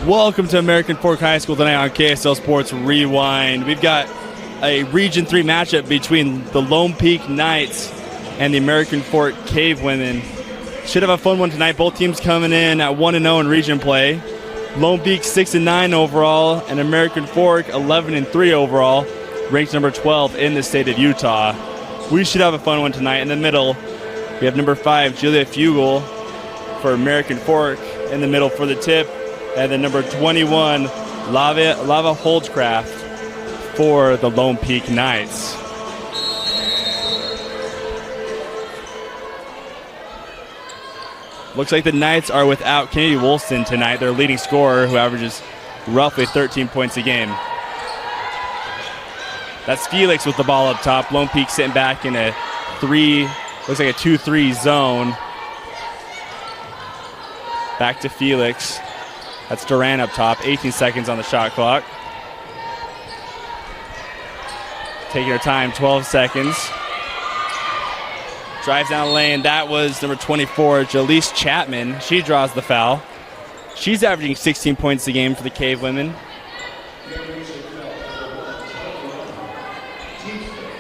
Welcome to American Fork High School tonight on KSL Sports Rewind. We've got a Region 3 matchup between the Lone Peak Knights and the American Fork Cavemen. Should have a fun one tonight. Both teams coming in at 1-0 in region play. Lone Peak 6-9 overall, and American Fork 11-3 overall, ranked number 12 in the state of Utah. We should have a fun one tonight. In the middle, we have number 5, Julia Fugel for American Fork in the middle for the tip. And then number 21, Lava Holdcraft for the Lone Peak Knights. Looks like the Knights are without Kennedy Wolston tonight, their leading scorer, who averages roughly 13 points a game. That's Felix with the ball up top. Lone Peak sitting back in a looks like a 2-3 zone. Back to Felix. That's Durant up top, 18 seconds on the shot clock. Taking her time, 12 seconds. Drives down the lane. That was number 24, Jaleese Chapman. She draws the foul. She's averaging 16 points a game for the Cave Women.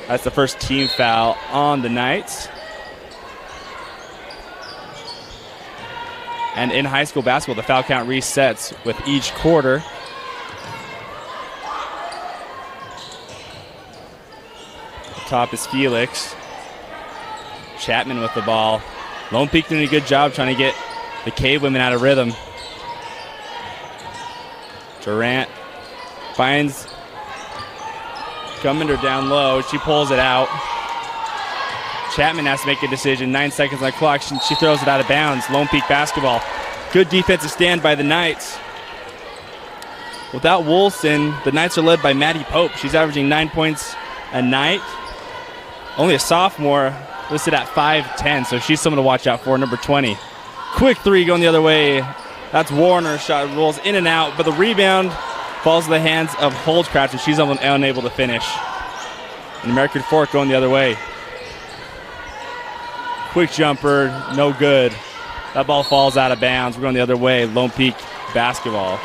That's the first team foul on the Knights. And in high school basketball, the foul count resets with each quarter. Top is Felix. Chapman with the ball. Lone Peak doing a good job trying to get the Cave Women out of rhythm. Durant finds Gumminder down low. She pulls it out. Chapman has to make a decision. 9 seconds on the clock. She throws it out of bounds. Lone Peak basketball. Good defensive stand by the Knights. Without Wolfson, the Knights are led by Maddie Pope. She's averaging 9 points a night. Only a sophomore, listed at 5'10", so she's someone to watch out for, number 20. Quick three going the other way. That's Warner. Shot rolls in and out, but the rebound falls in the hands of Holdcraft, and she's unable to finish. And American Fork going the other way. Quick jumper, no good. That ball falls out of bounds. We're going the other way. Lone Peak basketball.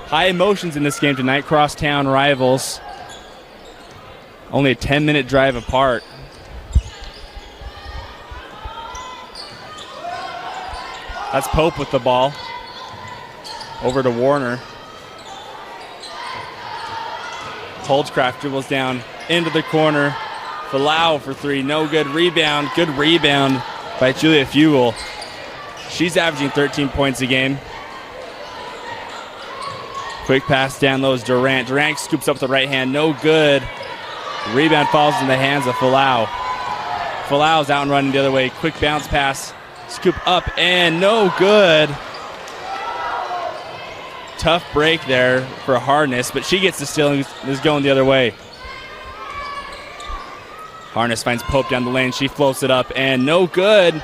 High emotions in this game tonight. Crosstown rivals. Only a 10-minute drive apart. That's Pope with the ball. Over to Warner. Holdscraft dribbles down into the corner. Falau for three. No good. Rebound. Good rebound by Julia Fugel. She's averaging 13 points a game. Quick pass down low is Durant. Durant scoops up with the right hand. No good. Rebound falls in the hands of Falau. Falau's out and running the other way. Quick bounce pass. Scoop up and no good. Tough break there for Harness, but she gets the steal and is going the other way. Harness finds Pope down the lane. She floats it up and no good.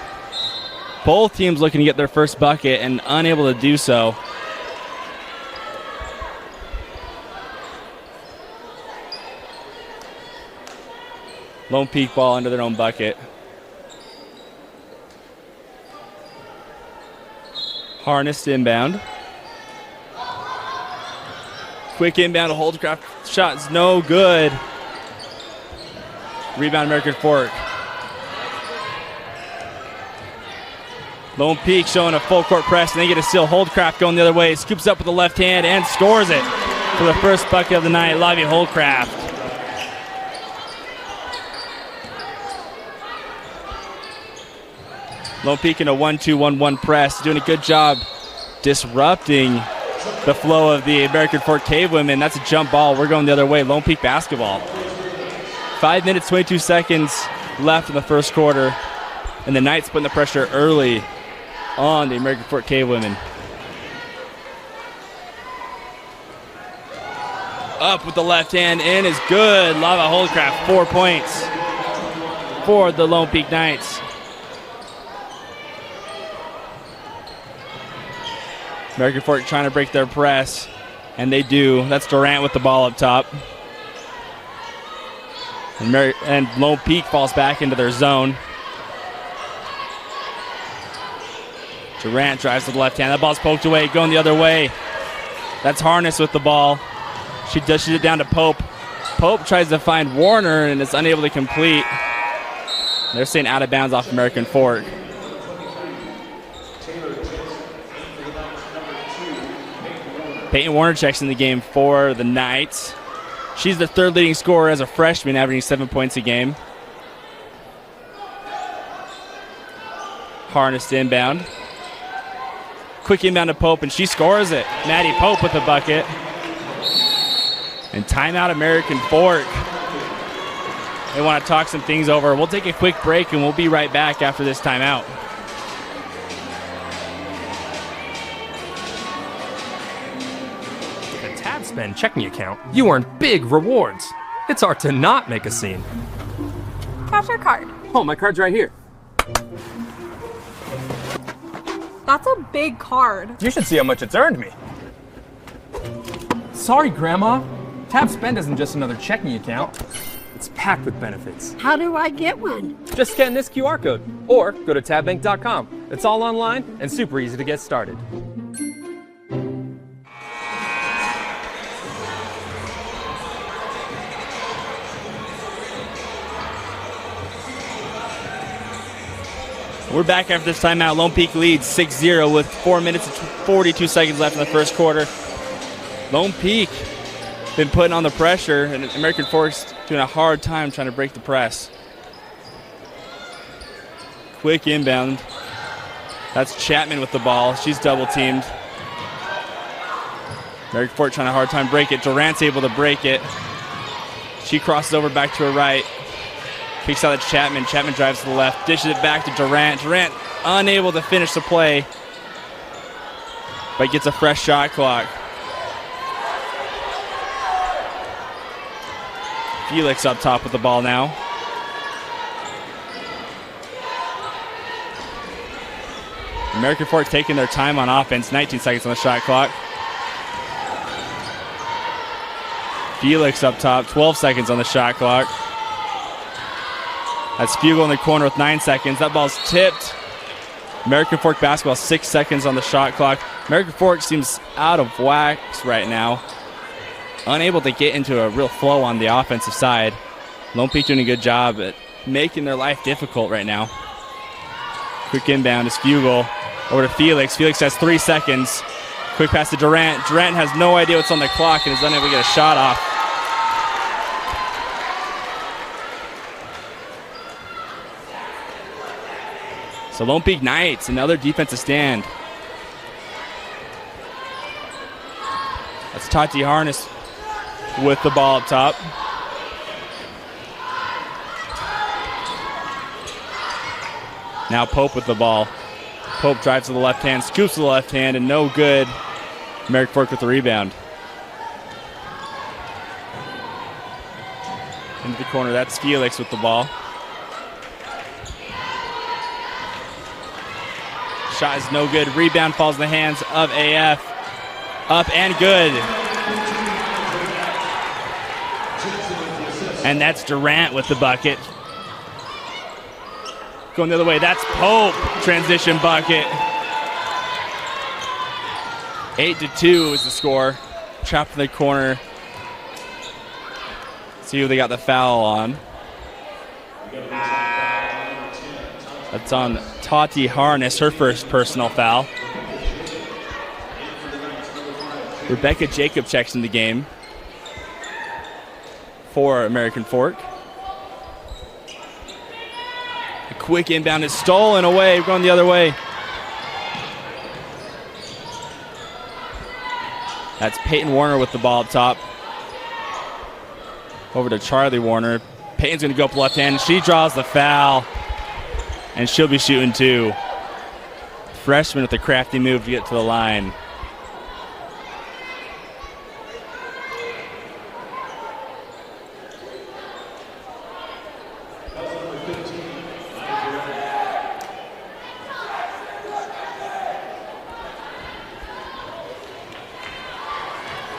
Both teams looking to get their first bucket and unable to do so. Lone Peak ball under their own bucket. Harness inbound. Quick inbound to Holdcraft. Shot is no good. Rebound American Fork. Lone Peak showing a full court press, and they get a steal. Holdcraft going the other way. Scoops up with the left hand and scores it for the first bucket of the night. Lavia Holdcraft. Lone Peak in a 1-2-1-1 press, doing a good job disrupting the flow of the American Fork Cave Women. That's a jump ball. We're going the other way. Lone Peak basketball. 5 minutes, 22 seconds left in the first quarter, and the Knights putting the pressure early on the American Fork Cave Women. Up with the left hand, in is good. Lava Holdcraft, 4 points for the Lone Peak Knights. American Fork trying to break their press, and they do. That's Durant with the ball up top. And Lone Peak falls back into their zone. Durant drives to the left hand. That ball's poked away, going the other way. That's Harness with the ball. She dishes it down to Pope. Pope tries to find Warner and is unable to complete. They're saying out of bounds off American Fork. Peyton Warner checks in the game for the Knights. She's the third leading scorer as a freshman, averaging 7 points a game. Harness to inbound. Quick inbound to Pope, and she scores it. Maddie Pope with the bucket. And timeout American Fork. They want to talk some things over. We'll take a quick break, and we'll be right back after this timeout. With a tab spend checking account, you earn big rewards. It's hard to not make a scene. How's your card? Oh, my card's right here. That's a big card. You should see how much it's earned me. Sorry, Grandma. Tab Spend isn't just another checking account. It's packed with benefits. How do I get one? Just scan this QR code or go to tabbank.com. It's all online and super easy to get started. We're back after this timeout. Lone Peak leads 6-0 with 4 minutes and 42 seconds left in the first quarter. Lone Peak been putting on the pressure, and American Fork's doing a hard time trying to break the press. Quick inbound. That's Chapman with the ball. She's double teamed. American Fork trying a hard time break it. Durant's able to break it. She crosses over back to her right. Kicks out to Chapman. Chapman drives to the left. Dishes it back to Durant. Durant unable to finish the play, but gets a fresh shot clock. Felix up top with the ball now. American Fork taking their time on offense. 19 seconds on the shot clock. Felix up top. 12 seconds on the shot clock. That's Fugel in the corner with 9 seconds. That ball's tipped. American Fork basketball, 6 seconds on the shot clock. American Fork seems out of whack right now. Unable to get into a real flow on the offensive side. Lone Peak doing a good job at making their life difficult right now. Quick inbound is Fugel over to Felix. Felix has 3 seconds. Quick pass to Durant. Durant has no idea what's on the clock and is unable to get a shot off. So Lone Peak Knights, another defensive stand. That's Tati Harness with the ball up top. Now Pope with the ball. Pope drives to the left hand, scoops to the left hand, and no good. American Fork with the rebound. Into the corner, that's Felix with the ball. Shot is no good. Rebound falls in the hands of AF. Up and good. And that's Durant with the bucket. Going the other way, that's Pope. Transition bucket. 8-2 is the score. Trapped in the corner. See who they got the foul on. That's on Tati Harness, her first personal foul. Rebecca Jacob checks in the game for American Fork. A quick inbound is stolen away, going the other way. That's Peyton Warner with the ball up top. Over to Charlie Warner. Peyton's going to go up left hand. She draws the foul. And she'll be shooting two. Freshman with a crafty move to get to the line.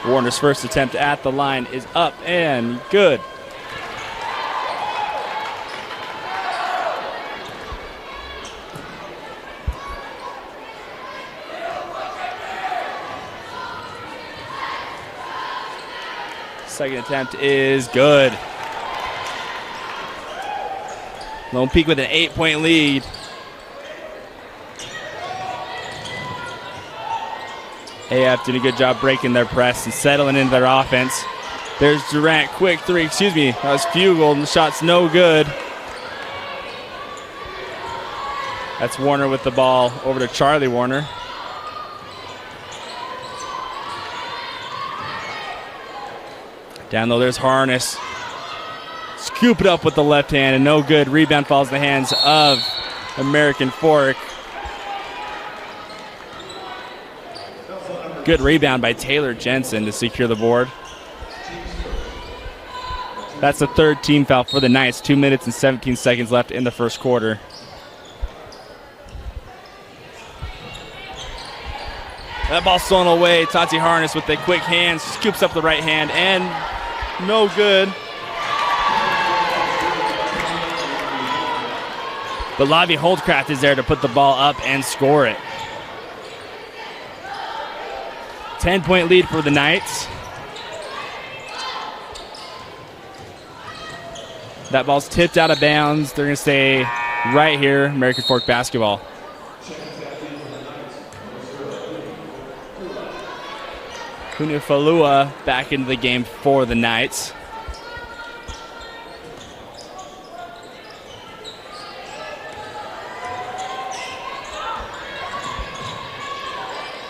Warner's first attempt at the line is up and good. Second attempt is good. Lone Peak with an 8-point lead. AF did a good job breaking their press and settling into their offense. There's Durant, quick three, that was Fugel, and the shot's no good. That's Warner with the ball over to Charlie Warner. Down low, there's Harness. Scoop it up with the left hand, and no good. Rebound falls in the hands of American Fork. Good rebound by Taylor Jensen to secure the board. That's the third team foul for the Knights. 2 minutes and 17 seconds left in the first quarter. That ball stolen away. Tati Harness with the quick hands, scoops up the right hand, and no good. But Lavi Holdcraft is there to put the ball up and score it. 10-point lead for the Knights. That ball's tipped out of bounds. They're going to stay right here, American Fork basketball. Kunifalua back into the game for the Knights.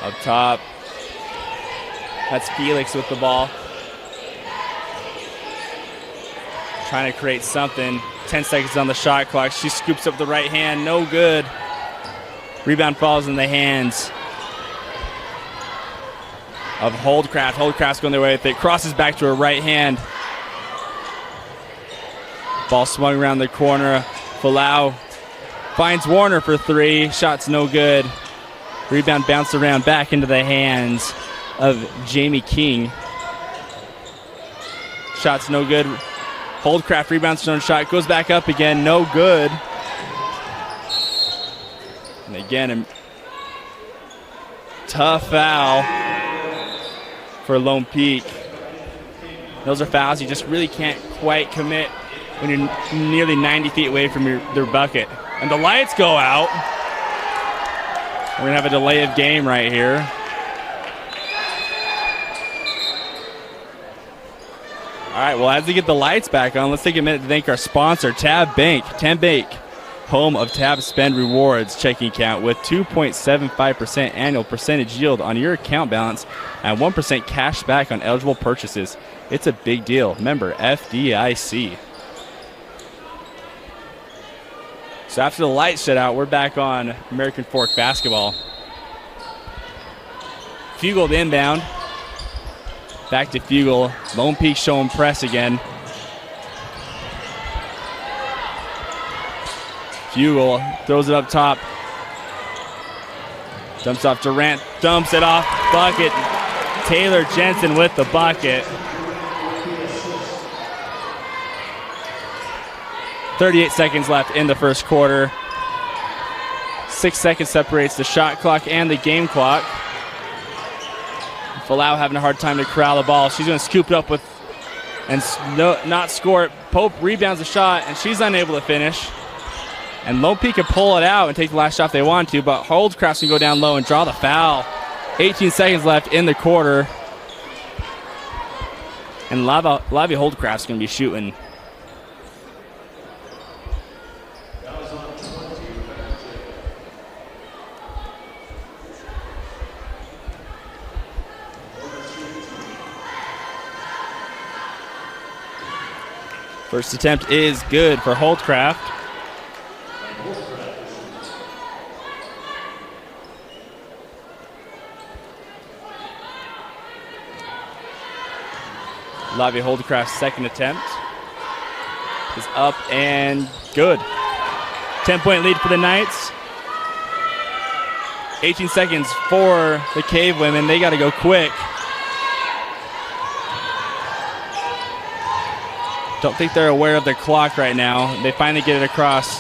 Up top, that's Felix with the ball. Trying to create something. 10 seconds on the shot clock. She scoops up the right hand, no good. Rebound falls in the hands of Holdcraft. Holdcraft's going their way with it. Crosses back to her right hand. Ball swung around the corner. Falau finds Warner for three. Shot's no good. Rebound bounced around back into the hands of Jamie King. Shot's no good. Holdcraft rebounds on shot. Goes back up again. No good. And again, a tough foul for Lone Peak. Those are fouls you just really can't quite commit when you're nearly 90 feet away from their bucket. And the lights go out. We're going to have a delay of game right here. All right, well, as we get the lights back on, let's take a minute to thank our sponsor, Tab Bank. Tab Bank, home of Tab Spend Rewards checking account with 2.75% annual percentage yield on your account balance and 1% cash back on eligible purchases. It's a big deal. Member FDIC. So after the lights shut out, we're back on American Fork basketball. Fugel to inbound. Back to Fugel. Lone Peak showing press again. Fugel throws it up top. Dumps off Durant. Dumps it off. Bucket. Taylor Jensen with the bucket. 38 seconds left in the first quarter. 6 seconds separates the shot clock and the game clock. Falau having a hard time to corral the ball. She's going to scoop it up with and not score it. Pope rebounds the shot, and she's unable to finish. And Lone Peak can pull it out and take the last shot they want to, but Holdcraft's going to go down low and draw the foul. 18 seconds left in the quarter. And Lavi Holdcraft's going to be shooting. First attempt is good for Holdcraft. Lavi Holdcraft's second attempt is up and good. 10-point lead for the Knights. 18 seconds for the Cavemen. They got to go quick. Don't think they're aware of their clock right now. They finally get it across.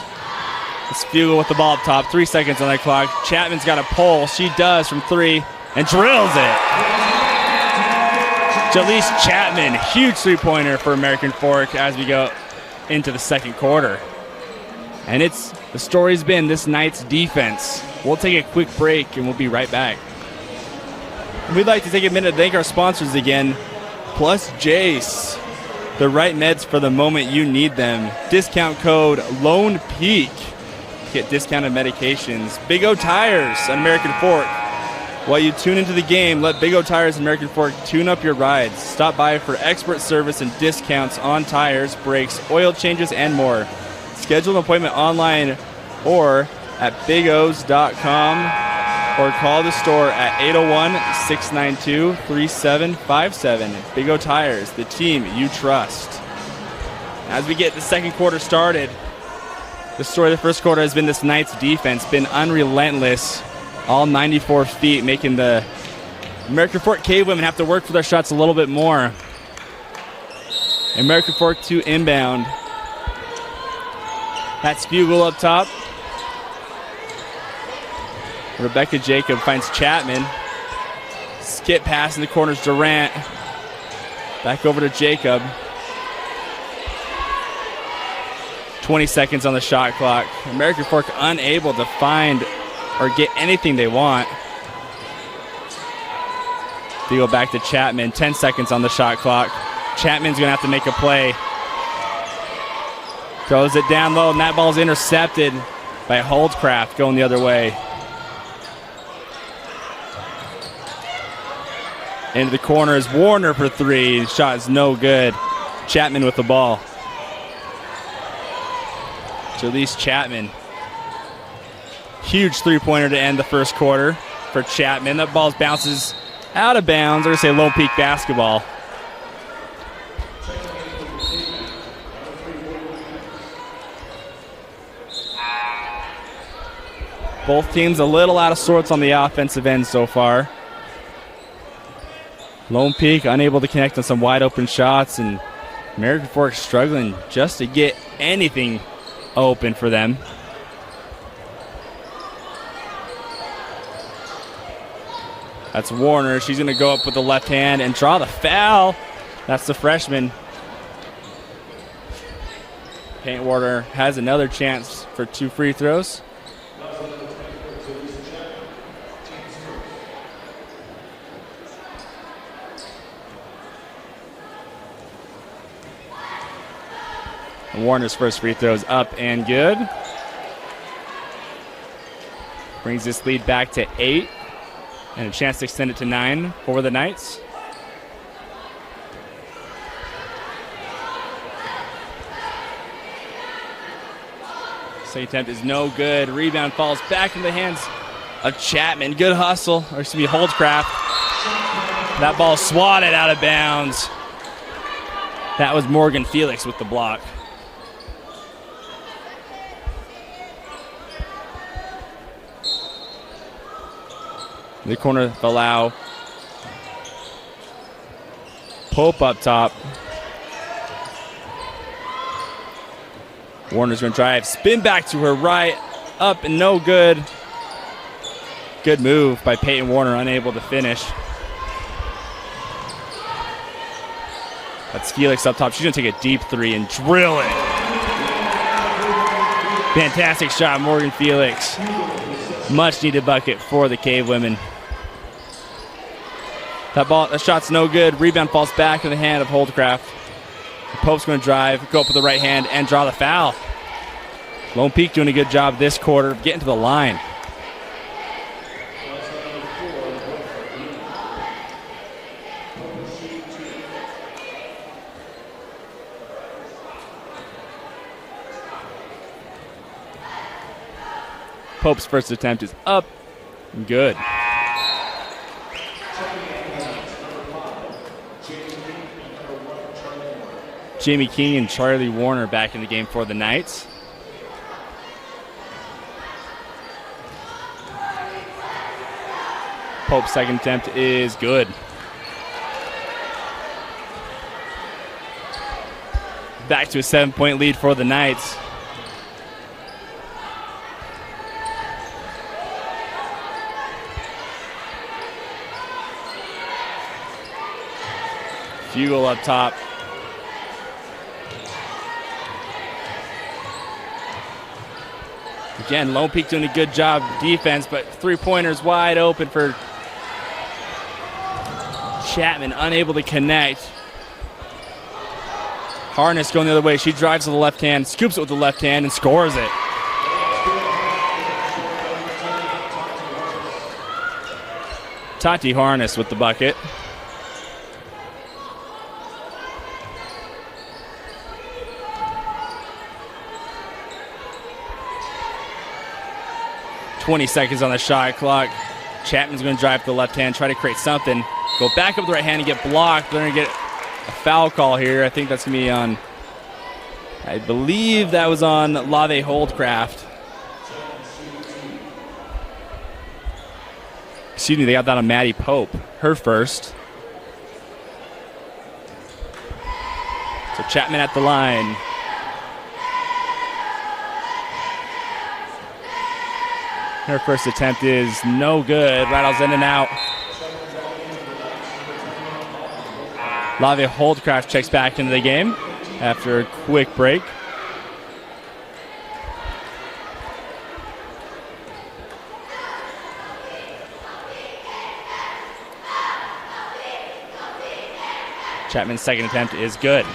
It's Fugel with the ball up top. 3 seconds on their clock. Chapman's got a pull. She does from three and drills it. Jalise Chapman, huge three-pointer for American Fork as we go into the second quarter. And the story's been this night's defense. We'll take a quick break and we'll be right back. We'd like to take a minute to thank our sponsors again. Plus Jace, the right meds for the moment you need them. Discount code Lone Peak. Get discounted medications. Big O Tires on American Fork. While you tune into the game, let Big O Tires and American Fork tune up your rides. Stop by for expert service and discounts on tires, brakes, oil changes, and more. Schedule an appointment online or at bigos.com or call the store at 801-692-3757. Big O Tires, the team you trust. As we get the second quarter started, the story of the first quarter has been this night's defense, been unrelentless. All 94 feet, making the American Fork Cavemen have to work for their shots a little bit more. American Fork to inbound. That's Fugel up top. Rebecca Jacob finds Chapman. Skip pass in the corners, Durant. Back over to Jacob. 20 seconds on the shot clock. American Fork unable to find or get anything they want. They go back to Chapman. 10 seconds on the shot clock. Chapman's going to have to make a play. Throws it down low, and that ball's intercepted by Holdcraft going the other way. Into the corner is Warner for three. Shot is no good. Chapman with the ball. Jalise Chapman. Huge three-pointer to end the first quarter for Chapman. That ball bounces out of bounds. Or say Lone Peak basketball. Both teams a little out of sorts on the offensive end so far. Lone Peak unable to connect on some wide open shots, and American Fork struggling just to get anything open for them. That's Warner. She's going to go up with the left hand and draw the foul. That's the freshman. Paintwater has another chance for 2 free throws. And Warner's first free throw is up and good. Brings this lead back to 8. And a chance to extend it to 9 for the Knights. Second attempt is no good. Rebound falls back in the hands of Chapman. Good hustle, or excuse me, Holdcraft. That ball swatted out of bounds. That was Morgan Felix with the block. The corner, Falau. Pope up top. Warner's going to drive. Spin back to her right. Up and no good. Good move by Peyton Warner, unable to finish. That's Felix up top. She's going to take a deep three and drill it. Fantastic shot, Morgan Felix. Much needed bucket for the Cave women. That shot's no good. Rebound falls back in the hand of Holdcraft. Pope's going to drive, go up with the right hand, and draw the foul. Lone Peak doing a good job this quarter of getting to the line. Pope's first attempt is up. Good. Jamie King and Charlie Warner back in the game for the Knights. Pope's second attempt is good. Back to a 7-point lead for the Knights. Fugel up top. Again, Lone Peak doing a good job defense, but three-pointers wide open for Chapman, unable to connect. Harness going the other way. She drives to the left hand, scoops it with the left hand, and scores it. Tati Harness with the bucket. .20 seconds on the shot clock. Chapman's going to drive to the left hand, try to create something. Go back up the right hand and get blocked. They're going to get a foul call here. I think that's going to be on, I believe that was on Lave Holdcraft. Excuse me, they got that on Maddie Pope. Her first. So Chapman at the line. Her first attempt is no good. Rattles in and out. Lave Holdcraft checks back into the game after a quick break. Chapman's second attempt is good.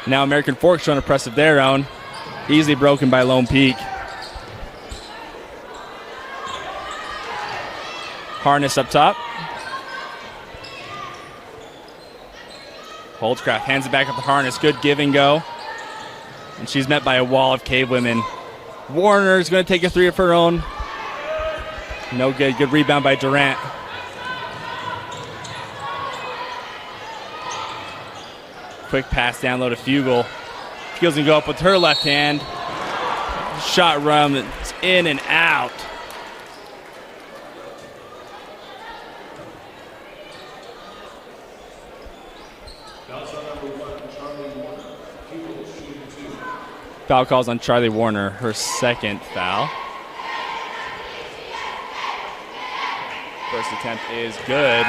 Now American Fork showing a press of their own. Easily broken by Lone Peak. Harness up top. Holdcraft hands it back up to Harness. Good give and go. And she's met by a wall of Cavemen. Warner's going to take a three of her own. No good. Good rebound by Durant. Quick pass down low to Fugel. Fugel's going to go up with her left hand. Shot run. It's in and out. Foul calls on Charlie Warner, her second foul. First attempt is good.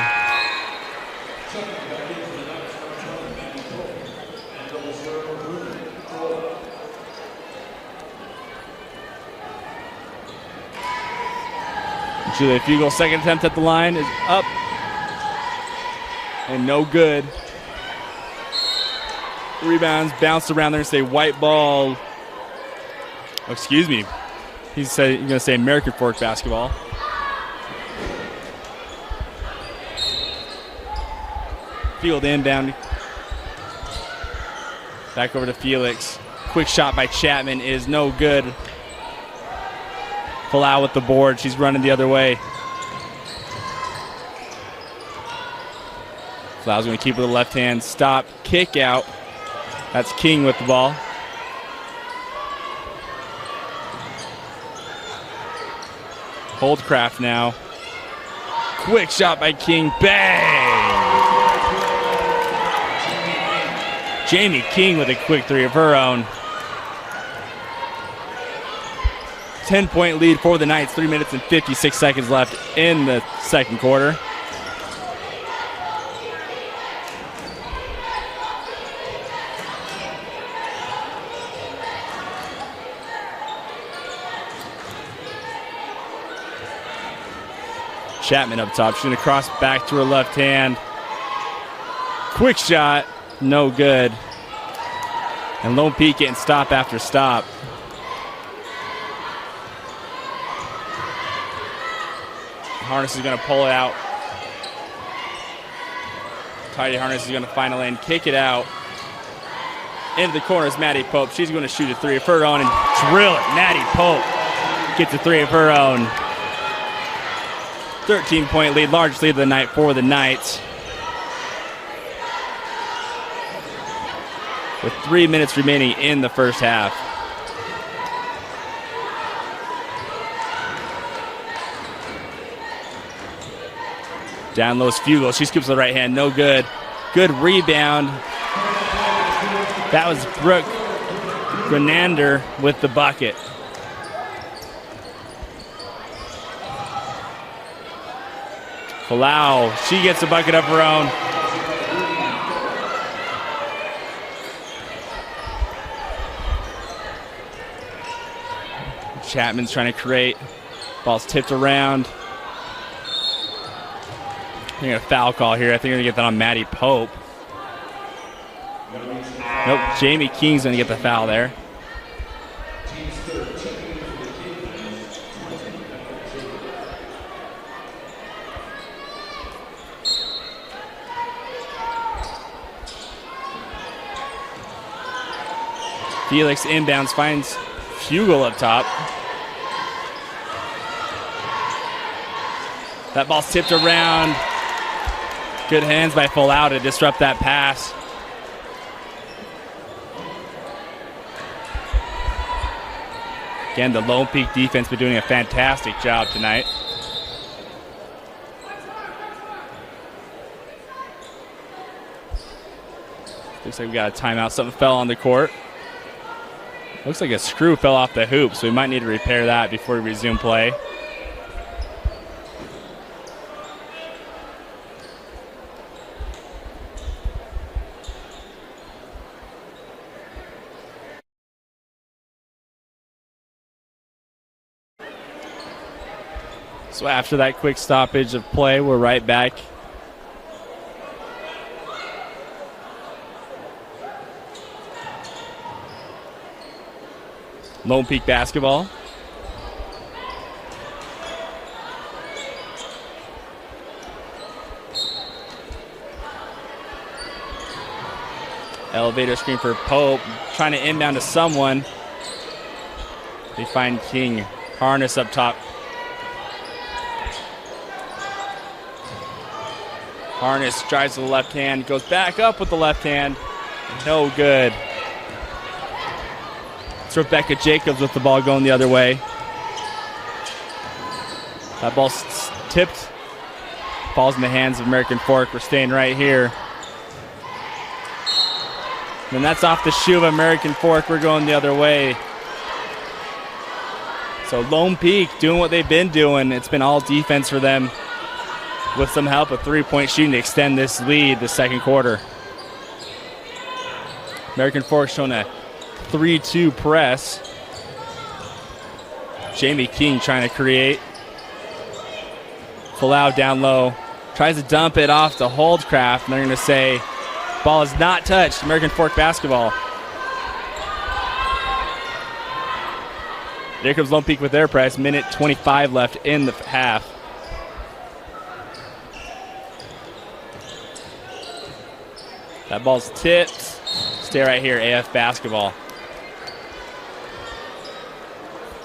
Julia Fugel, second attempt at the line is up. And no good. Rebounds, bounced around there and say white ball. Oh, excuse me. He's going to say American Fork basketball. Field inbound. Back over to Felix. Quick shot by Chapman is no good. Palau with the board. She's running the other way. Palau's going to keep with the left hand. Stop. Kick out. That's King with the ball. Holdcraft now. Quick shot by King. Bang! Jamie King with a quick three of her own. 10-point lead for the Knights. 3 minutes and 56 seconds left in the second quarter. Chapman up top. She's going to cross back to her left hand. Quick shot. No good. And Lone Peak getting stop after stop. Harness is going to pull it out. Tidy Harness is going to find a lane, kick it out. Into the corner is Maddie Pope. She's going to shoot a three of her own and drill it. Maddie Pope gets a three of her own. 13-point lead, largest lead of the night for the Knights. With 3 minutes remaining in the first half. Down low is Fugel. She scoops the right hand. No good. Good rebound. That was Brooke Grenander with the bucket. Falau, she gets a bucket of her own. Chapman's trying to create. Ball's tipped around. I think a foul call here. I think they're going to get that on Maddie Pope. Nope, Jamie King's going to get the foul there. Felix inbounds, finds Fugel up top. That ball's tipped around. Good hands by Falau to disrupt that pass. Again, the Lone Peak defense been doing a fantastic job tonight. Looks like we got a timeout. Something fell on the court. Looks like a screw fell off the hoop, so we might need to repair that before we resume play. So after that quick stoppage of play, we're right back. Lone Peak basketball. Elevator screen for Pope, trying to inbound to someone. They find King. Harness up top. Harness drives to the left hand, goes back up with the left hand. No good. It's Rebecca Jacobs with the ball going the other way. That ball's tipped. Ball's in the hands of American Fork. We're staying right here. And that's off the shoe of American Fork. We're going the other way. So Lone Peak doing what they've been doing. It's been all defense for them, with some help of three-point shooting to extend this lead the second quarter. American Fork showing a 3-2 press. Jamie King trying to create. Falau down low. Tries to dump it off to Holdcraft, and they're going to say ball is not touched. American Fork basketball. Here comes Lone Peak with their press. Minute 25 left in the half. That ball's tipped. Stay right here, AF basketball.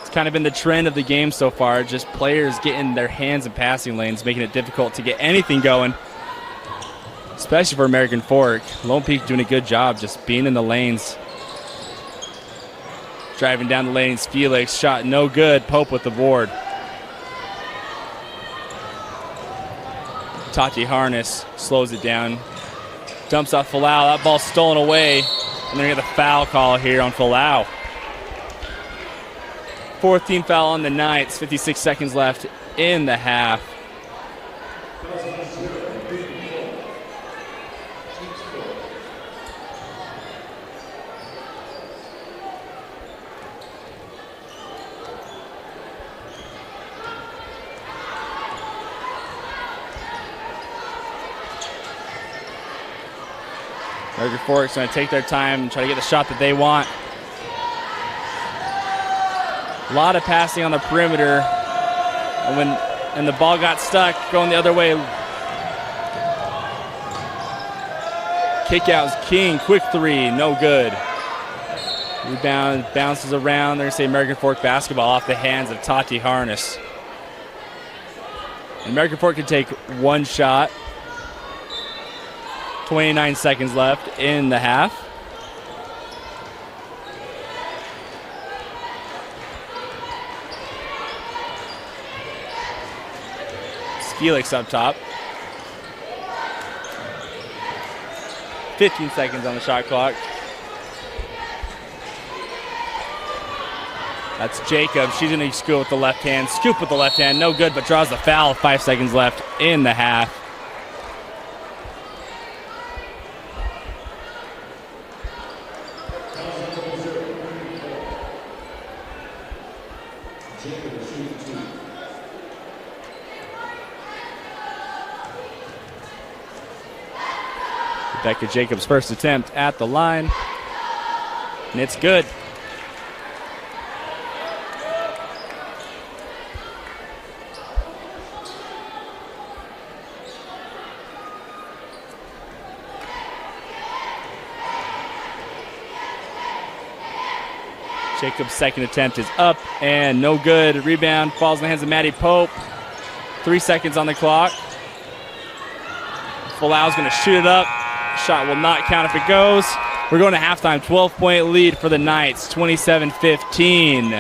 It's kind of been the trend of the game so far, just players getting their hands in passing lanes, making it difficult to get anything going, especially for American Fork. Lone Peak doing a good job just being in the lanes. Driving down the lanes, Felix, shot no good. Pope with the board. Tati Harness slows it down. Dumps off Falau. That ball's stolen away. And they're going to get the foul call here on Falau. Fourth team foul on the Knights. 56 seconds left in the half. American Fork's going to take their time and try to get the shot that they want. A lot of passing on the perimeter. And the ball got stuck going the other way. Kick out is King. Quick three. No good. Rebound bounces around. They're going to say American Fork basketball off the hands of Tati Harness. And American Fork can take one shot. 29 seconds left in the half. Felix up top. 15 seconds on the shot clock. That's Jacob. She's going to scoop with the left hand. Scoop with the left hand. No good, but draws the foul. 5 seconds left in the half. Rebecca Jacobs' first attempt at the line. And it's good. Jacobs' second attempt is up and no good. Rebound falls in the hands of Maddie Pope. 3 seconds on the clock. Folau's going to shoot it up. Shot will not count if it goes. We're going to halftime. 12-point lead for the Knights. 27-15.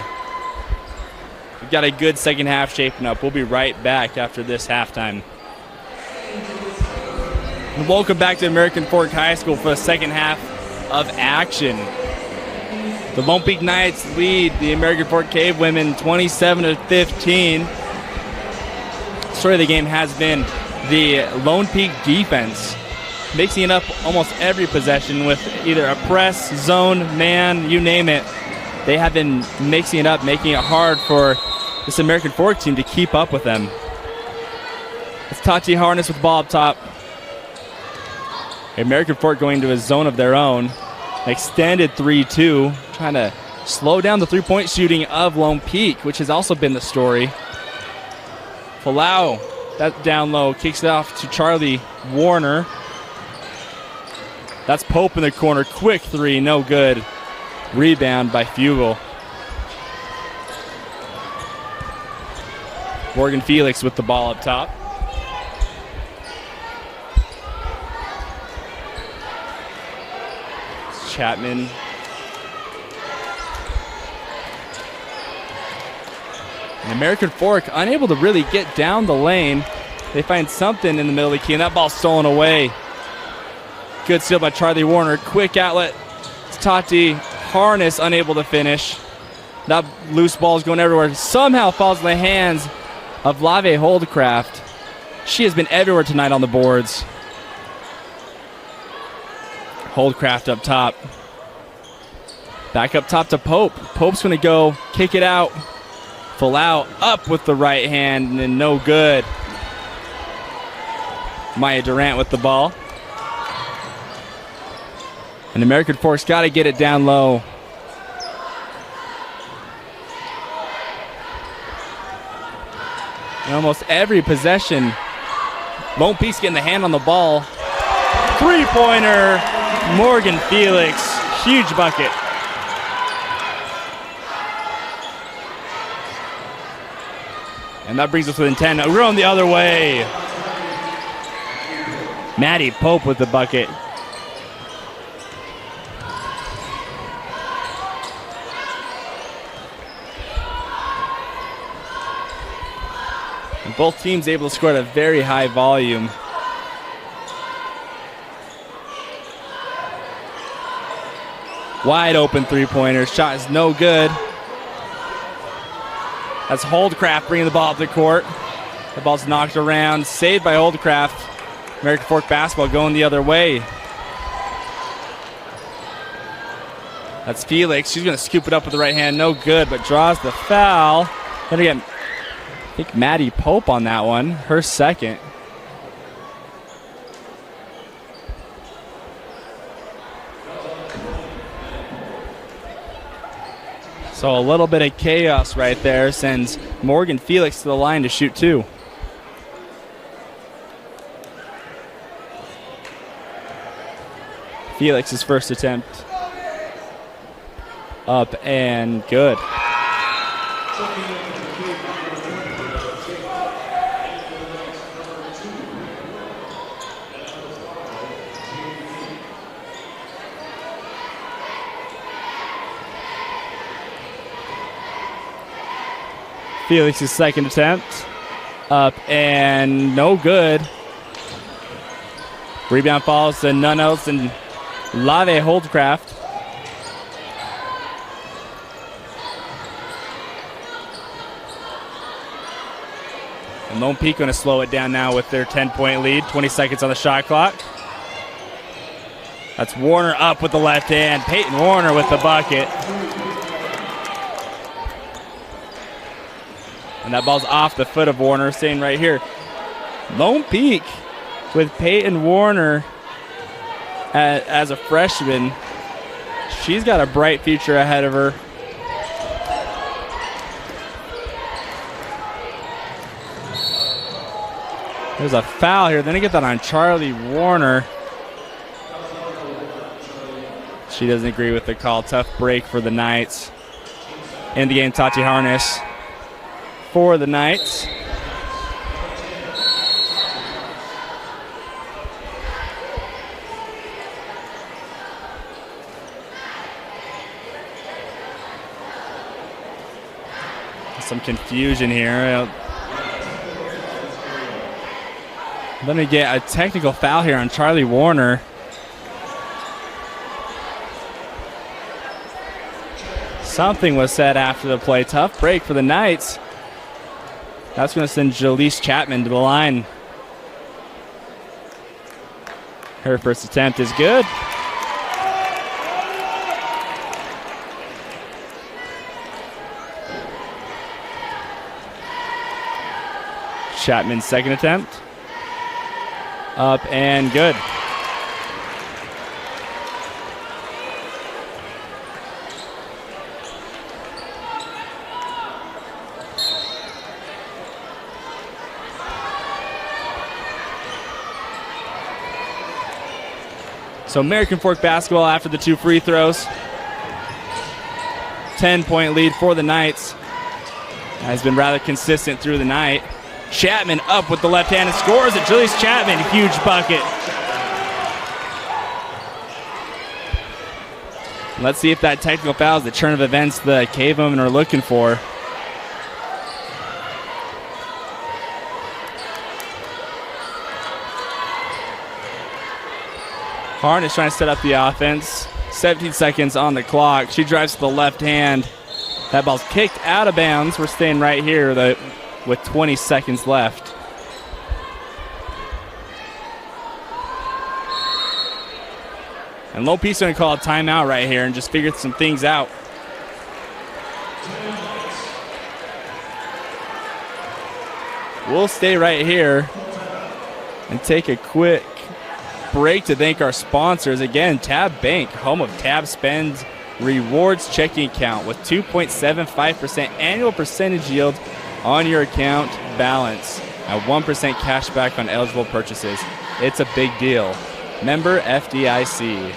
We've got a good second half shaping up. We'll be right back after this halftime. And welcome back to American Fork High School for the second half of action. The Lone Peak Knights lead the American Fork Cavemen 27-15. The story of the game has been the Lone Peak defense, mixing it up almost every possession with either a press, zone, man, you name it. They have been mixing it up, making it hard for this American Fork team to keep up with them. It's Tati Harness with the ball up top. American Fork going to a zone of their own. Extended 3-2, trying to slow down the three-point shooting of Lone Peak, which has also been the story. Folau, that down low, kicks it off to Charlie Warner. That's Pope in the corner. Quick three, no good. Rebound by Fugel. Morgan Felix with the ball up top. Chapman. And American Fork unable to really get down the lane. They find something in the middle of the key, and that ball's stolen away. Good steal by Charlie Warner. Quick outlet. It's Tati Harness unable to finish. That loose ball is going everywhere. Somehow falls in the hands of Lave Holdcraft. She has been everywhere tonight on the boards. Holdcraft up top. Back up top to Pope. Pope's going to go kick it out. Folau up with the right hand, and then no good. Maya Durant with the ball. And American Fork's got to get it down low. And almost every possession, Lone Peak's getting the hand on the ball. Three-pointer, Morgan Felix, huge bucket. And that brings us within 10. We're going the other way. Maddie Pope with the bucket. And both teams able to score at a very high volume. Wide open three-pointer. Shot is no good. That's Holdcraft bringing the ball up the court. The ball's knocked around. Saved by Holdcraft. American Fork basketball going the other way. That's Felix. She's going to scoop it up with the right hand. No good, but draws the foul. Then again, I think Maddie Pope on that one. Her second. So a little bit of chaos right there sends Morgan Felix to the line to shoot two. Felix's first attempt. Up and good. Felix's second attempt. Up and no good. Rebound falls to none else than Lave Holdcraft. Lone Peak going to slow it down now with their 10-point lead. 20 seconds on the shot clock. That's Warner up with the left hand. Peyton Warner with the bucket. And that ball's off the foot of Warner, staying right here. Lone Peak with Peyton Warner as a freshman. She's got a bright future ahead of her. There's a foul here. Then I get that on Charlie Warner. She doesn't agree with the call. Tough break for the Knights. In the game, Tati Harness for the Knights. Some confusion here. Let me get a technical foul here on Charlie Warner. Something was said after the play. Tough break for the Knights. That's going to send Jaleese Chapman to the line. Her first attempt is good. Chapman's second attempt. Up and good. So American Fork basketball after the 2 free throws. 10-point lead for the Knights. Has been rather consistent through the night. Chapman up with the left hand and scores it. Jaleese Chapman, huge bucket. Let's see if that technical foul is the turn of events the Cavemen are looking for. Harness trying to set up the offense. 17 seconds on the clock. She drives to the left hand. That ball's kicked out of bounds. We're staying right here with 20 seconds left. And Lone Peak's going to call a timeout right here and just figure some things out. We'll stay right here and take a quick break to thank our sponsors. Again, Tab Bank, home of Tab Spend Rewards checking account with 2.75% annual percentage yield on your account balance at 1% cash back on eligible purchases. It's a big deal. Member FDIC.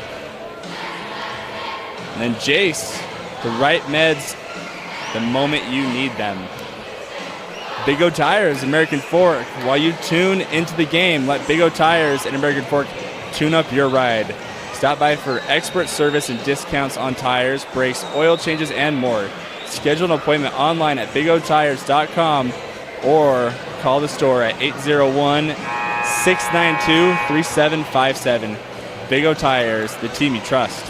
And then Jace, the right meds the moment you need them. Big O Tires, American Fork. While you tune into the game, let Big O Tires and American Fork tune up your ride. Stop by for expert service and discounts on tires, brakes, oil changes, and more. Schedule an appointment online at bigotires.com or call the store at 801-692-3757. Big O Tires, the team you trust.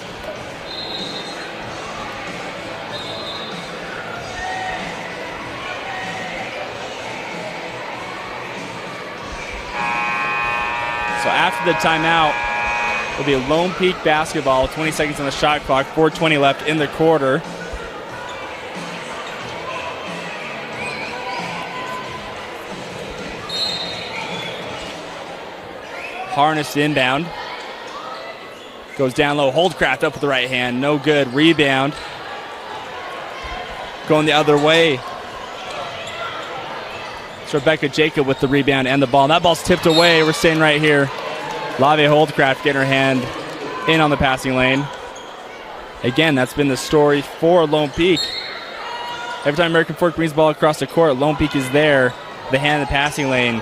So after the timeout, will be Lone Peak basketball. 20 seconds on the shot clock, 4:20 left in the quarter. Harness inbound. Goes down low. Holdcraft up with the right hand. No good. Rebound. Going the other way. It's Rebecca Jacob with the rebound and the ball. And that ball's tipped away. We're staying right here. Lavia Holdcraft getting her hand in on the passing lane. Again, that's been the story for Lone Peak. Every time American Fork brings the ball across the court, Lone Peak is there. The hand in the passing lane.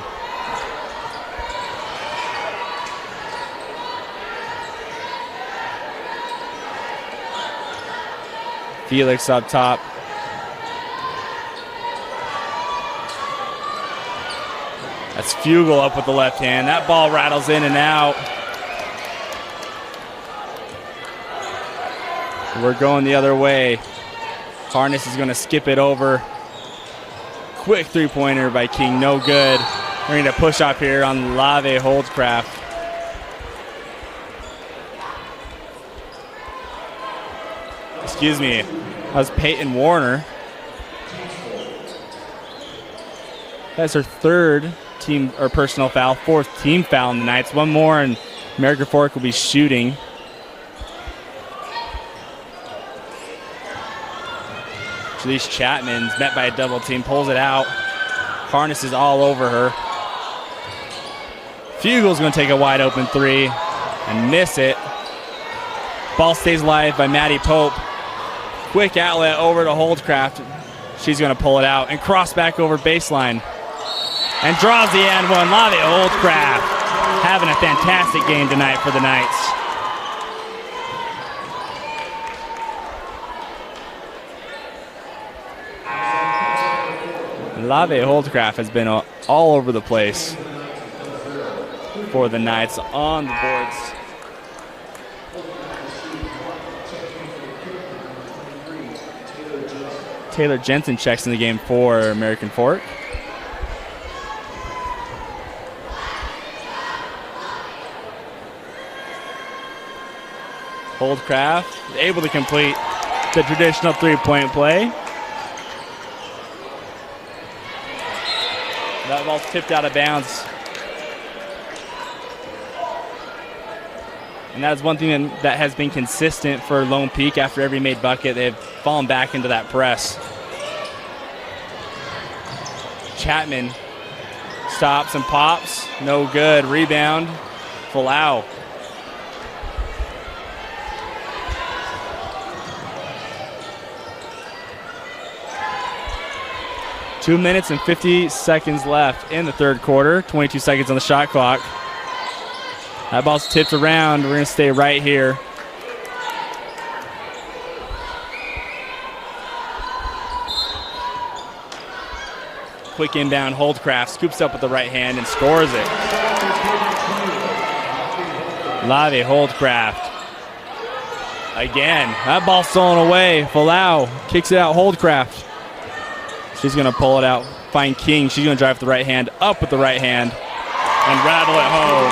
Felix up top. That's Fugel up with the left hand. That ball rattles in and out. We're going the other way. Harness is going to skip it over Quick three-pointer by King, no good. We're going to push up here on Lave Holdcraft. Excuse me, that was Peyton Warner. That's her third team or personal foul, fourth team foul in the Knights. One more and American Fork will be shooting. Jaleese Chapman's met by a double team, pulls it out. Harnesses all over her. Fugel's going to take a wide open three and miss it. Ball stays alive by Maddie Pope. Quick outlet over to Holdcraft. She's going to pull it out and cross back over baseline. And draws the and one. Lave Holdcraft having a fantastic game tonight for the Knights. Lave Holdcraft has been all over the place for the Knights on the boards. Taylor Jensen checks in the game for American Fork. Holdcraft able to complete the traditional three-point play. That ball's tipped out of bounds. And that is one thing that has been consistent for Lone Peak. After every made bucket, they've fallen back into that press. Chapman stops and pops. No good. Rebound. Falau. Two minutes and 50 seconds left in the third quarter. 22 seconds on the shot clock. That ball's tipped around. We're going to stay right here. Quick inbound. Holdcraft scoops up with the right hand and scores it. Lave Holdcraft. Again. That ball's stolen away. Falau kicks it out. Holdcraft. She's going to pull it out. Find King. She's going to drive with the right hand. Up with the right hand. And rattle it home.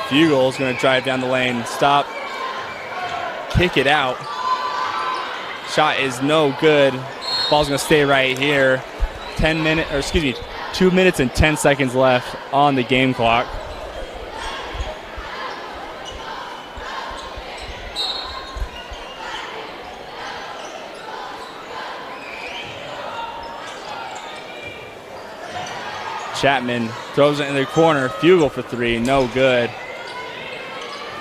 Fugel's going to drive down the lane. Stop. Kick it out. Shot is no good. Ball's going to stay right here. 2 minutes and 10 seconds left on the game clock. Chapman throws it in the corner. Fugel for three. No good.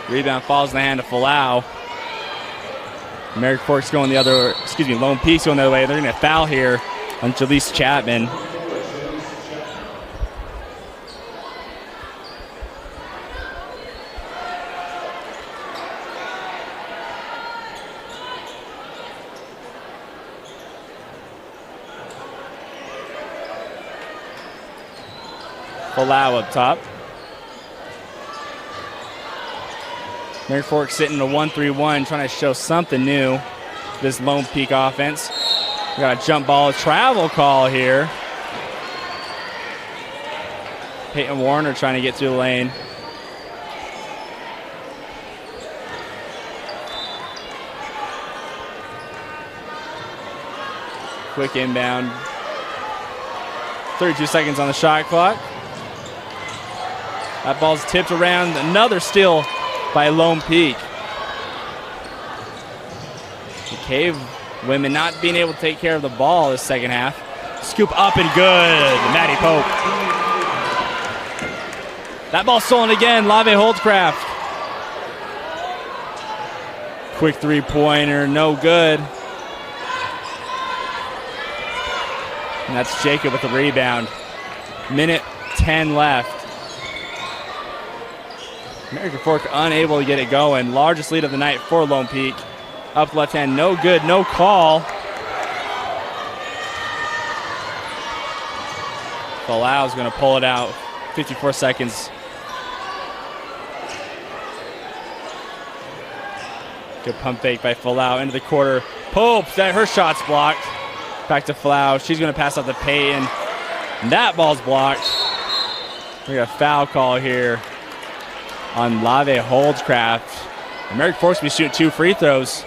Rebound falls in the hand of Falau. American Fork's going the other, Lone Peak's going the other way. They're going to foul here on Jaleese Chapman. Falau up top. American Fork sitting in a 1-3-1, trying to show something new. This Lone Peak offense. We got a jump ball, travel call here. Peyton Warner trying to get through the lane. Quick inbound. 32 seconds on the shot clock. That ball's tipped around. Another steal by Lone Peak. The Cavemen not being able to take care of the ball this second half. Scoop up and good. Maddie Pope. That ball's stolen again. Lave Holdcraft. Quick three-pointer. No good. And that's Jacob with the rebound. Minute 10 left. American Fork unable to get it going. Largest lead of the night for Lone Peak. Up left hand, no good, no call. Falau's going to pull it out. 54 seconds. Good pump fake by Falau into the quarter. Pope, her shot's blocked. Back to Falau. She's going to pass out to Payton. And that ball's blocked. We got a foul call here on Lave Holdscraft. American Forks will be shooting 2 free throws.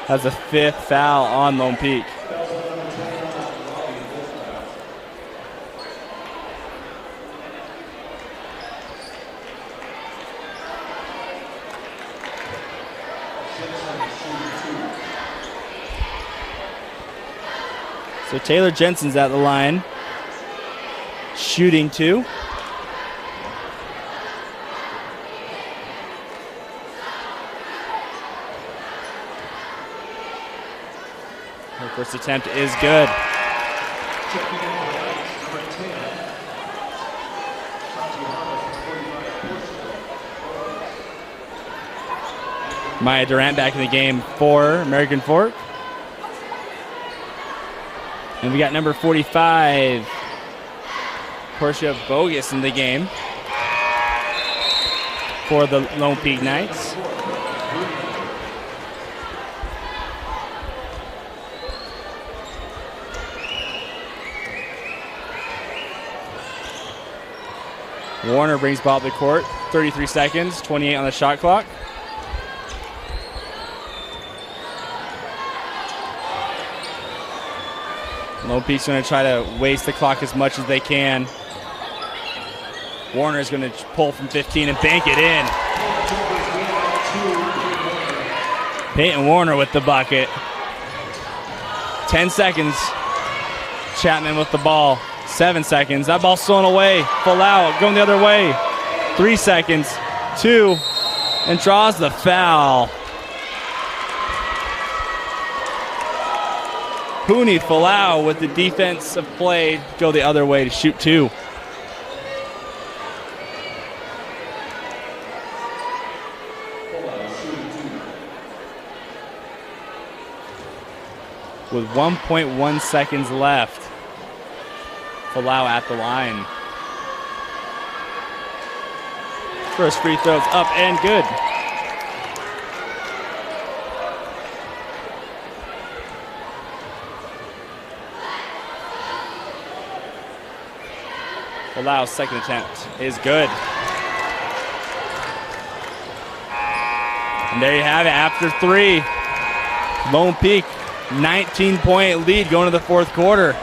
That's the 5th foul on Lone Peak. So Taylor Jensen's at the line, shooting 2. Her first attempt is good. Maya Durant back in the game for American Fork. And we got number 45, Portia Bogus, in the game for the Lone Peak Knights. Warner brings ball up the court. 33 seconds, 28 on the shot clock. Lone Peak's going to try to waste the clock as much as they can. Warner's going to pull from 15 and bank it in. Peyton Warner with the bucket. 10 seconds. Chapman with the ball. 7 seconds. That ball's stolen away. Full out. Going the other way. 3 seconds. 2. And draws the foul. Pooney Falau with the defensive play, go the other way to shoot 2. With 1.1 seconds left, Falau at the line. First free throw's up and good. Falau's second attempt is good. And there you have it, after 3. Lone Peak, 19-point lead going to the 4th quarter.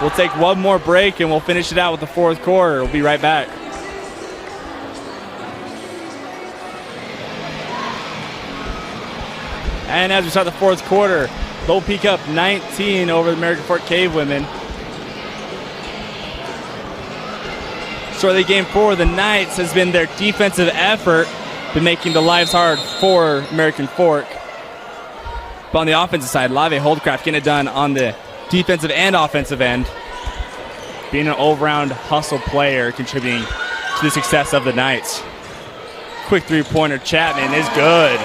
We'll take one more break and we'll finish it out with the 4th quarter. We'll be right back. And as we start the 4th quarter, Lone Peak up 19 over the American Fork Cavemen. Story of the game for the Knights has been their defensive effort, been making the lives hard for American Fork. But on the offensive side, Lave Holdcraft getting it done on the defensive and offensive end. Being an all-round hustle player, contributing to the success of the Knights. Quick 3-pointer, Chapman is good.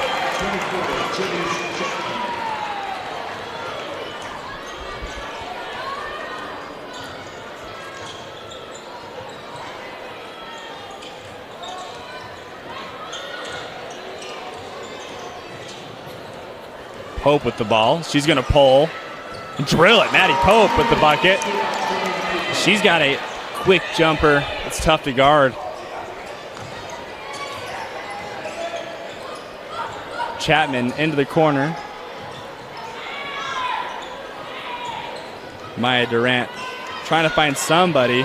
Pope with the ball. She's going to pull and drill it. Maddie Pope with the bucket. She's got a quick jumper. It's tough to guard. Chapman into the corner. Maya Durant trying to find somebody.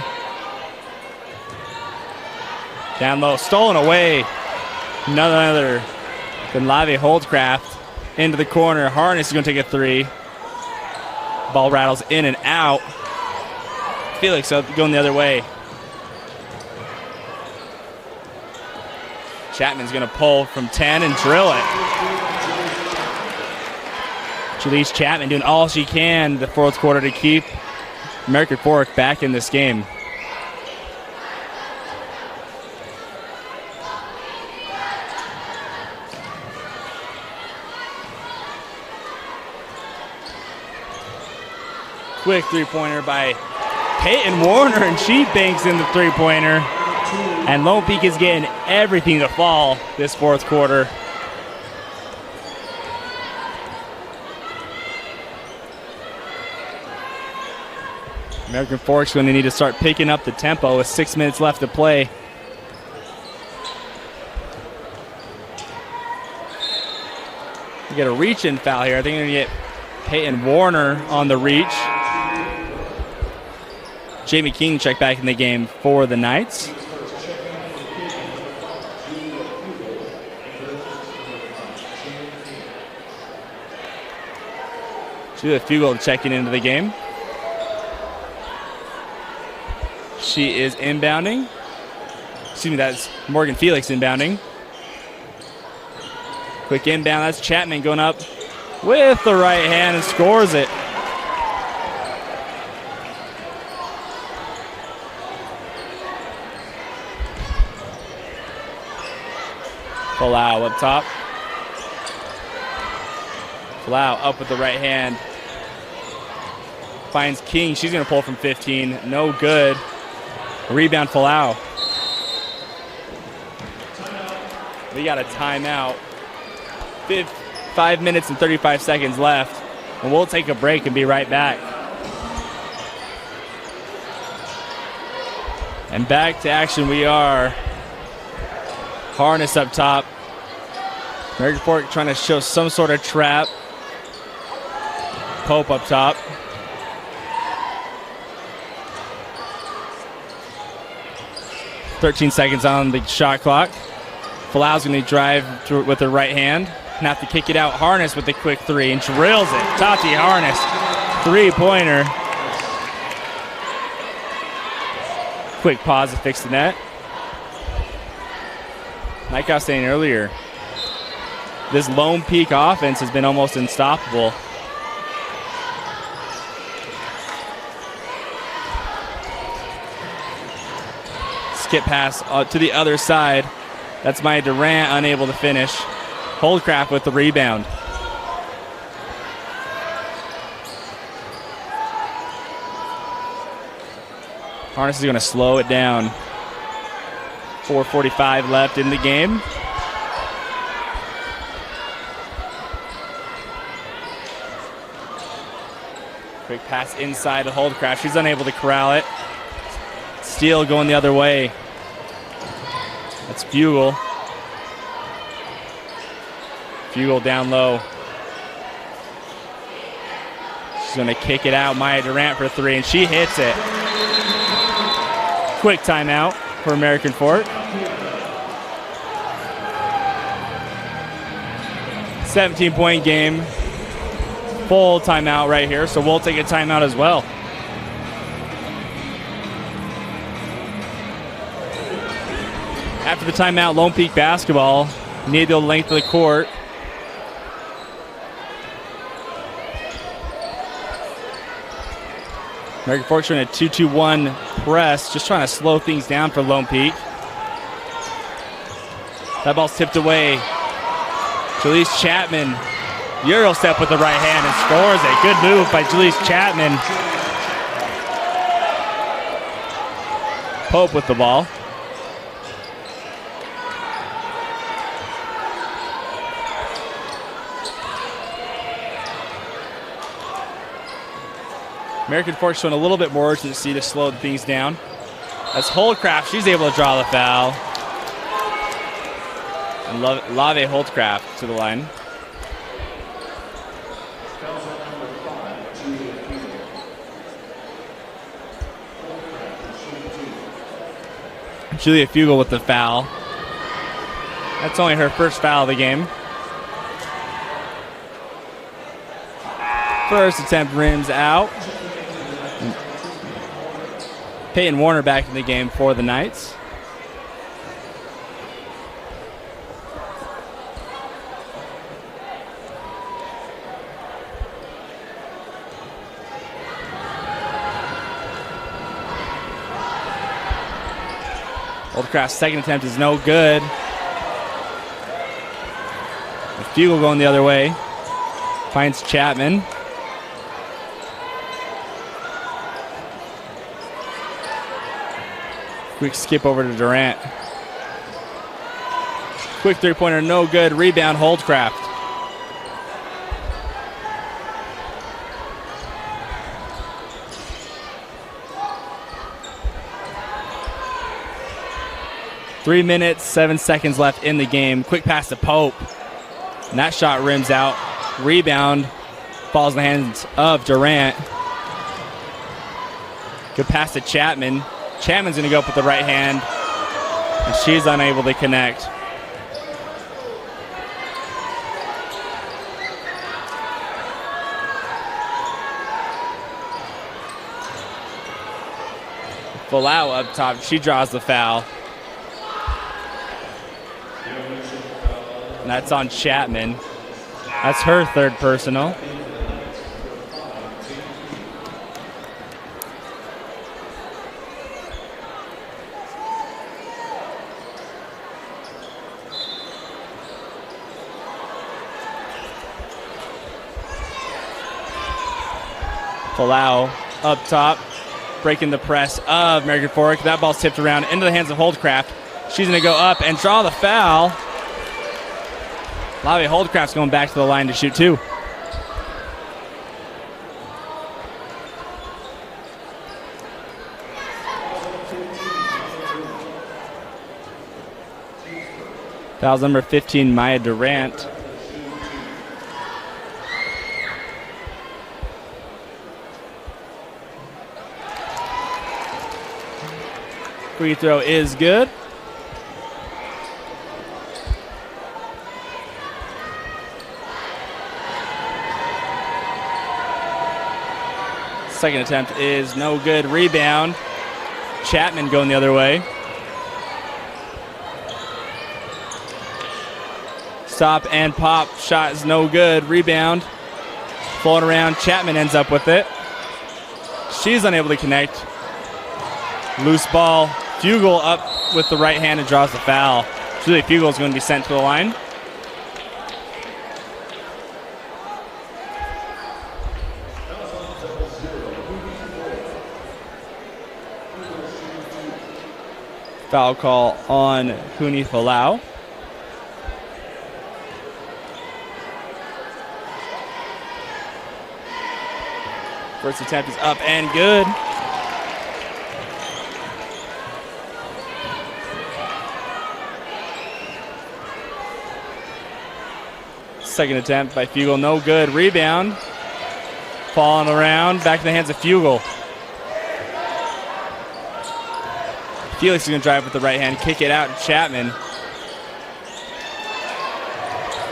Down low, stolen away. None other than Lave Holdcraft. Into the corner. Harness is going to take a 3. Ball rattles in and out. Felix going the other way. Chapman's going to pull from 10 and drill it. Jalise Chapman doing all she can the 4th quarter to keep American Fork back in this game. Quick 3-pointer by Peyton Warner, and she banks in the 3-pointer. And Lone Peak is getting everything to fall this 4th quarter. American Fork's going to need to start picking up the tempo with 6 minutes left to play. You get a reach-in foul here. I think they're going to get Peyton Warner on the reach. Jamie King checked back in the game for the Knights. Julia Fugel checking into the game. She is inbounding. Excuse me, that's Morgan Felix inbounding. Quick inbound, that's Chapman going up with the right hand and scores it. Falau up top. Falau up with the right hand. Finds King. She's going to pull from 15. No good. Rebound Falau. We got a timeout. 5 minutes and 35 seconds left. And we'll take a break and be right back. And back to action we are. Harness up top. American Fork trying to show some sort of trap. Pope up top. .13 seconds on the shot clock. Falau's going to drive through it with her right hand. And have to kick it out. Harness with the quick three and drills it. Tati Harness, three-pointer. Quick pause to fix the net. Like I was saying earlier, this Lone Peak offense has been almost unstoppable. Skip pass to the other side. That's Maya Durant unable to finish. Holdcraft with the rebound. Harness is going to slow it down. 4:45 left in the game. Quick pass inside to Holdcraft. She's unable to corral it. Steele going the other way. That's Fugel. Fugel down low. She's going to kick it out. Maya Durant for three, and she hits it. Quick timeout for American Fork. 17-point game. Full timeout right here, so we'll take a timeout as well. After the timeout, Lone Peak basketball need the length of the court. American Fork's in a 2-2-1 press, just trying to slow things down for Lone Peak. That ball's tipped away. Jalise Chapman, Euro step with the right hand and scores it. Good move by Jalise Chapman. Pope with the ball. American Fork showing a little bit more urgency to slow things down. That's Holdcraft. She's able to draw the foul. And Lave Holdcraft to the line. Julia Fugel with the foul. That's only her first foul of the game. First attempt rims out. Peyton Warner back in the game for the Knights. Holdcraft's second attempt is no good. Fugel going the other way. Finds Chapman. Quick skip over to Durant. Quick three-pointer, no good. Rebound, Holdcraft. 3 minutes, 7 seconds left in the game. Quick pass to Pope. And that shot rims out. Rebound falls in the hands of Durant. Good pass to Chapman. Chapman's going to go up with the right hand, and she's unable to connect. Folau up top. She draws the foul. And that's on Chapman. That's her third personal. Folau up top, breaking the press of American Fork. That ball's tipped around into the hands of Holdcraft. She's going to go up and draw the foul. Lavi Holdcraft's going back to the line to shoot two. Foul's number 15, Maya Durant. Free throw is good. Second attempt is no good. Rebound. Chapman going the other way. Stop and pop. Shot is no good. Rebound. Floating around. Chapman ends up with it. She's unable to connect. Loose ball. Fugel up with the right hand and draws the foul. Julie Fugel is going to be sent to the line. Foul call on Huni Folau. First attempt is up and good. Second attempt by Fugel, no good. Rebound. Falling around, back in the hands of Fugel. Felix is going to drive with the right hand, kick it out to Chapman.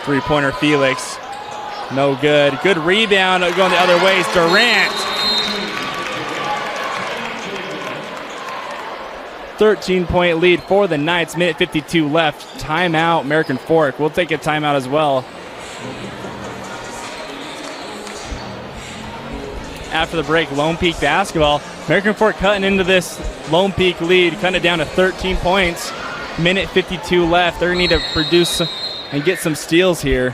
Three-pointer Felix, no good. Good rebound, going the other way is Durant. 13-point lead for the Knights, minute 52 left. Timeout, American Fork. We'll take a timeout as well. After the break, Lone Peak basketball. American Fork cutting into this Lone Peak lead, cutting it down to 13 points. Minute 52 left. They're going to need to produce and get some steals here.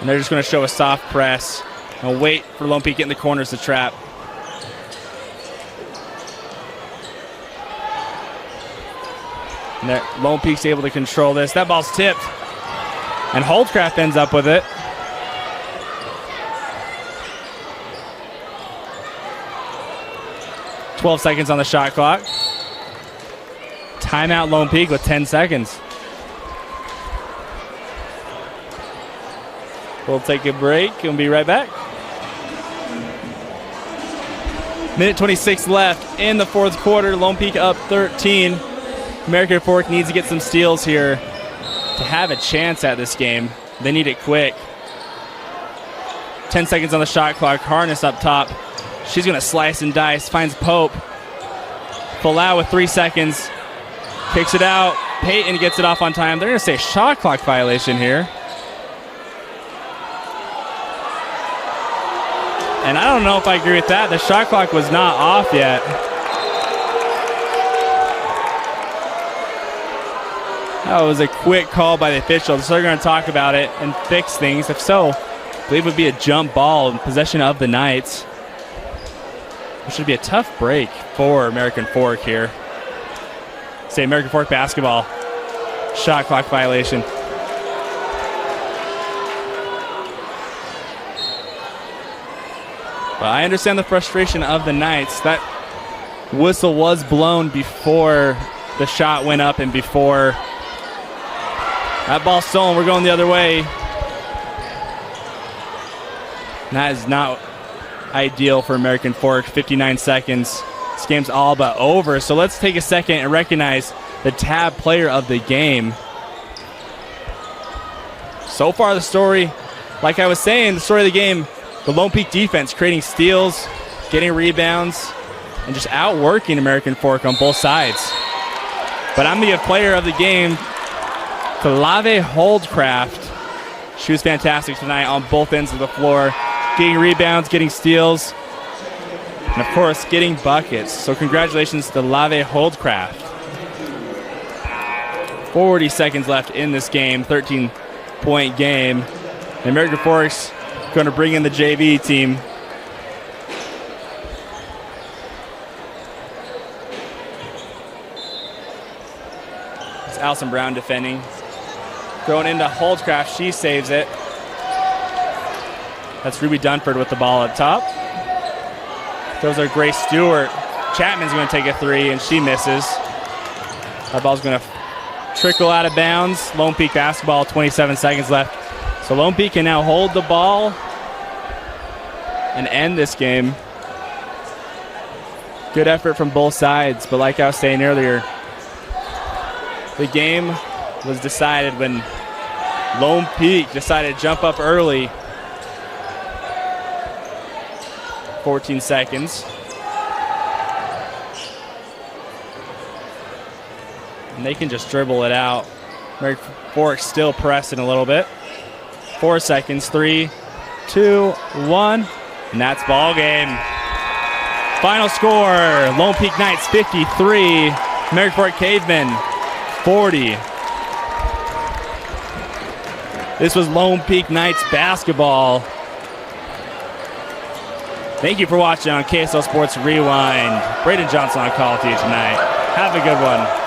And they're just going to show a soft press and wait for Lone Peak getting the corners to trap. And Lone Peak's able to control this. That ball's tipped. And Holdcraft ends up with it. .12 seconds on the shot clock. Timeout Lone Peak with 10 seconds. We'll take a break and be right back. Minute 26 left in the fourth quarter. Lone Peak up 13. American Fork needs to get some steals here to have a chance at this game. They need it quick. 10 seconds on the shot clock. Harness up top. She's going to slice and dice. Finds Pope. Folau with 3 seconds. Kicks it out. Peyton gets it off on time. They're going to say shot clock violation here. And I don't know if I agree with that. The shot clock was not off yet. That was a quick call by the officials. So they're going to talk about it and fix things. If so, I believe it would be a jump ball in possession of the Knights. It should be a tough break for American Fork here. Say American Fork basketball. Shot clock violation. But I understand the frustration of the Knights. That whistle was blown before the shot went up and before that ball's stolen. We're going the other way. That is not ideal for American Fork. 59 seconds. This game's all but over. So let's take a second and recognize the TAB player of the game. So far the story, like I was saying, the story of the game, the Lone Peak defense creating steals, getting rebounds, and just outworking American Fork on both sides. But I'm the player of the game to Lave Holdcraft. She was fantastic tonight on both ends of the floor, getting rebounds, getting steals, and of course getting buckets. So congratulations to Lave Holdcraft. 40 seconds left in this game, 13-point game. The American Fork's going to bring in the JV team. It's Allison Brown defending. Going into Holdcraft, she saves it. That's Ruby Dunford with the ball up top. Those are Grace Stewart. Chapman's going to take a three, and she misses. That ball's going to trickle out of bounds. Lone Peak basketball, 27 seconds left. So Lone Peak can now hold the ball and end this game. Good effort from both sides, but like I was saying earlier, the game was decided when Lone Peak decided to jump up early. 14 seconds. And they can just dribble it out. American Fork still pressing a little bit. 4 seconds. 3, 2, 1. And that's ball game. Final score, Lone Peak Knights 53, American Fork Cavemen 40. This was Lone Peak Knights basketball. Thank you for watching on KSL Sports Rewind. Braden Johnson on call to you tonight. Have a good one.